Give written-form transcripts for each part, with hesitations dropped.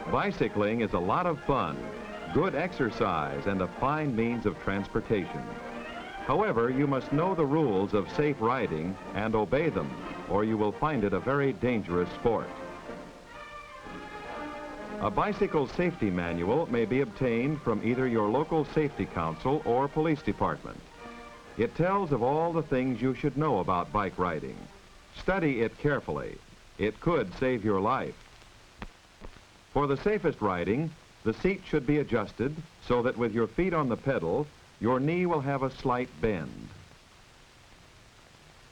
Bicycling is a lot of fun, good exercise, and a fine means of transportation. However, you must know the rules of safe riding and obey them, or you will find it a very dangerous sport. A bicycle safety manual may be obtained from either your local safety council or police department. It tells of all the things you should know about bike riding. Study it carefully. It could save your life. For the safest riding, the seat should be adjusted so that with your feet on the pedal, your knee will have a slight bend.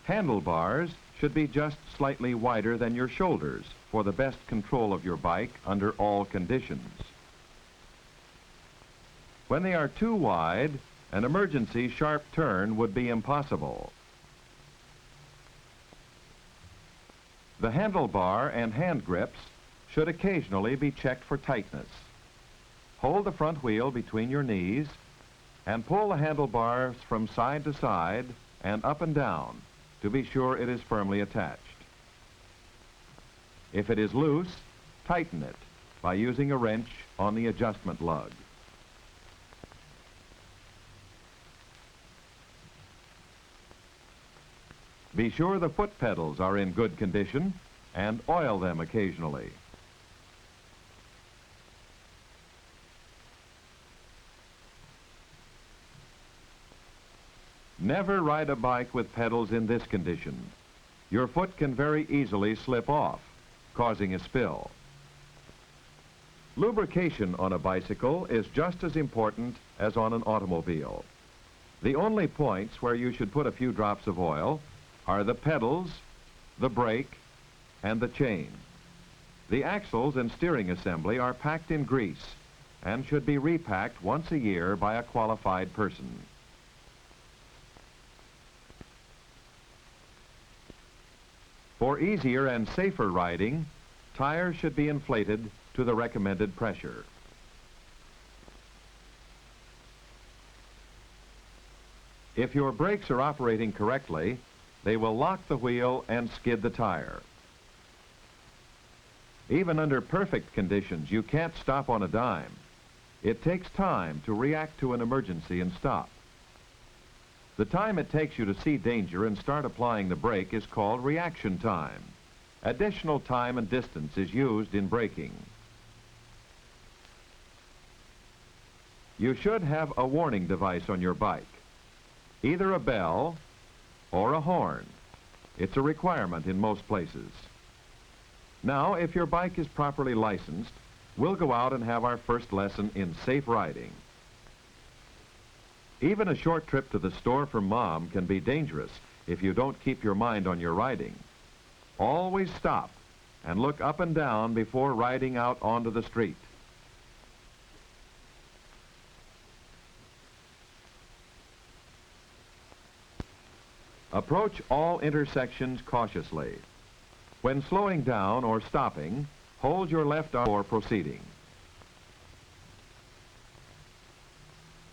Handlebars should be just slightly wider than your shoulders for the best control of your bike under all conditions. When they are too wide, an emergency sharp turn would be impossible. The handlebar and hand grips should occasionally be checked for tightness. Hold the front wheel between your knees and pull the handlebars from side to side and up and down to be sure it is firmly attached. If it is loose, tighten it by using a wrench on the adjustment lug. Be sure the foot pedals are in good condition and oil them occasionally. Never ride a bike with pedals in this condition. Your foot can very easily slip off, causing a spill. Lubrication on a bicycle is just as important as on an automobile. The only points where you should put a few drops of oil are the pedals, the brake, and the chain. The axles and steering assembly are packed in grease and should be repacked once a year by a qualified person. For easier and safer riding, tires should be inflated to the recommended pressure. If your brakes are operating correctly, they will lock the wheel and skid the tire. Even under perfect conditions, you can't stop on a dime. It takes time to react to an emergency and stop. The time it takes you to see danger and start applying the brake is called reaction time. Additional time and distance is used in braking. You should have a warning device on your bike, either a bell or a horn. It's a requirement in most places. Now, if your bike is properly licensed, we'll go out and have our first lesson in safe riding. Even a short trip to the store for Mom can be dangerous if you don't keep your mind on your riding. Always stop and look up and down before riding out onto the street. Approach all intersections cautiously. When slowing down or stopping, hold your left arm for proceeding.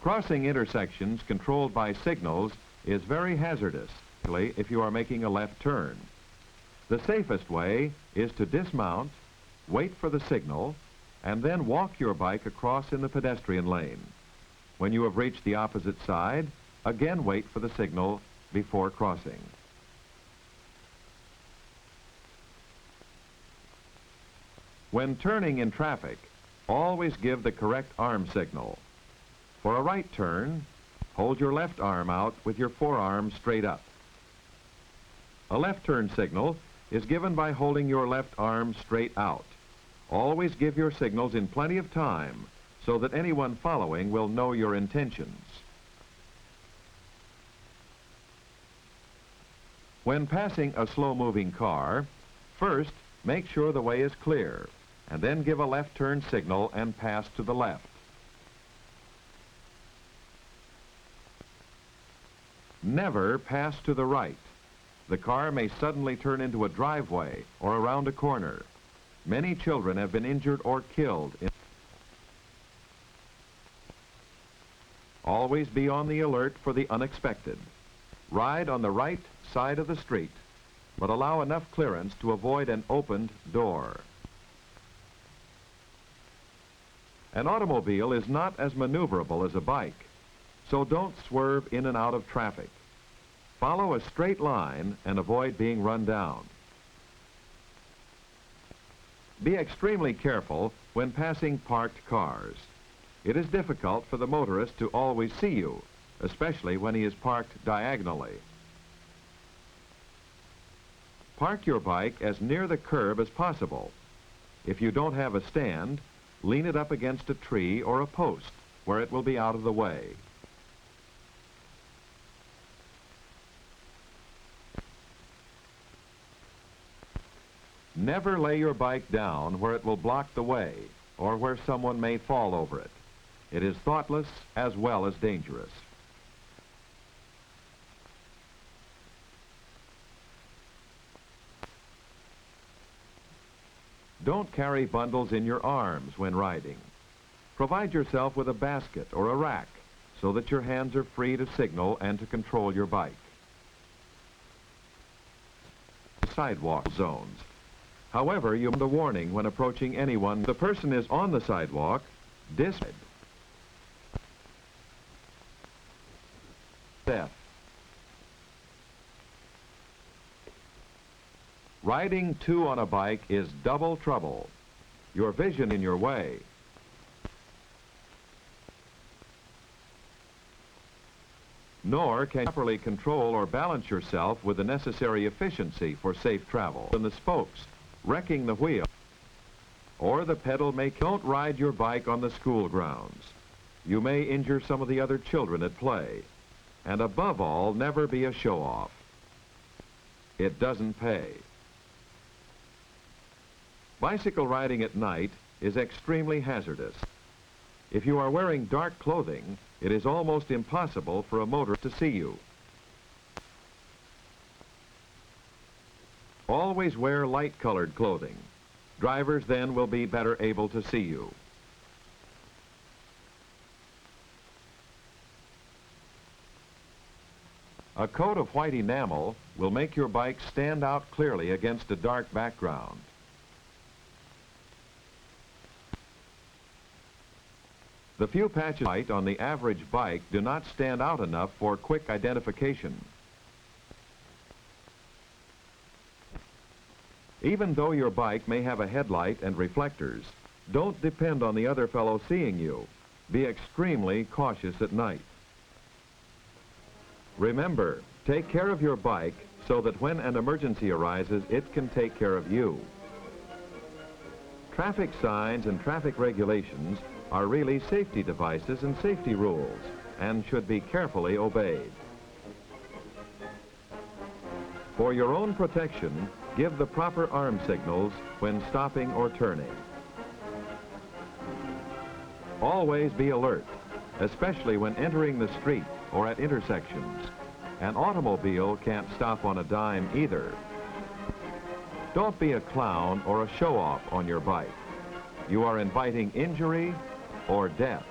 Crossing intersections controlled by signals is very hazardous, particularly if you are making a left turn. The safest way is to dismount, wait for the signal, and then walk your bike across in the pedestrian lane. When you have reached the opposite side, again wait for the signal before crossing. When turning in traffic, always give the correct arm signal. For a right turn, hold your left arm out with your forearm straight up. A left turn signal is given by holding your left arm straight out. Always give your signals in plenty of time so that anyone following will know your intentions. When passing a slow-moving car, first make sure the way is clear, and then give a left turn signal and pass to the left. Never pass to the right. The car may suddenly turn into a driveway or around a corner. Many children have been injured or killed. Always be on the alert for the unexpected. Ride on the right side of the street, but allow enough clearance to avoid an opened door. An automobile is not as maneuverable as a bike, so don't swerve in and out of traffic. Follow a straight line and avoid being run down. Be extremely careful when passing parked cars. It is difficult for the motorist to always see you, especially when he is parked diagonally. Park your bike as near the curb as possible. If you don't have a stand, lean it up against a tree or a post where it will be out of the way. Never lay your bike down where it will block the way or where someone may fall over it. It is thoughtless as well as dangerous. Don't carry bundles in your arms when riding. Provide yourself with a basket or a rack so that your hands are free to signal and to control your bike. Sidewalk zones. However, you give the warning when approaching anyone. The person is on the sidewalk. Death. Riding two on a bike is double trouble. Your vision in your way. Nor can you properly control or balance yourself with the necessary efficiency for safe travel. And the spokes, wrecking the wheel, or the pedal may... Don't ride your bike on the school grounds. You may injure some of the other children at play. And above all, never be a show-off. It doesn't pay. Bicycle riding at night is extremely hazardous. If you are wearing dark clothing, it is almost impossible for a motorist to see you. Always wear light-colored clothing. Drivers then will be better able to see you. A coat of white enamel will make your bike stand out clearly against a dark background. The few patches of light on the average bike do not stand out enough for quick identification. Even though your bike may have a headlight and reflectors, don't depend on the other fellow seeing you. Be extremely cautious at night. Remember, take care of your bike so that when an emergency arises, it can take care of you. Traffic signs and traffic regulations are really safety devices and safety rules and should be carefully obeyed. For your own protection, give the proper arm signals when stopping or turning. Always be alert, especially when entering the street or at intersections. An automobile can't stop on a dime either. Don't be a clown or a show-off on your bike. You are inviting injury or death.